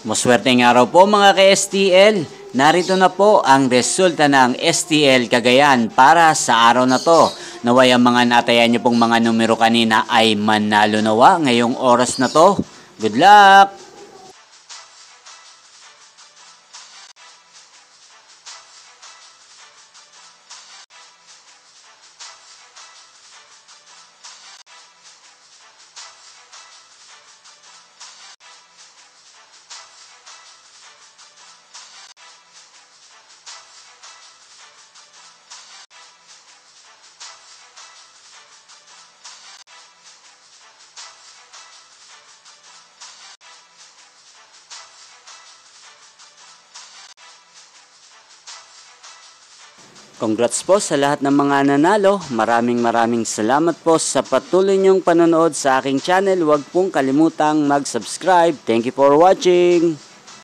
Maswerteng araw po mga ka-STL. Narito na po ang resulta ng STL Cagayan para sa araw na to. Naway ang mga natayan nyo pong mga numero kanina ay manalo nawa ngayong oras na to. Good luck! Congrats po sa lahat ng mga nanalo. Maraming salamat po sa patuloy niyong panonood sa aking channel. Huwag pong kalimutang mag-subscribe. Thank you for watching.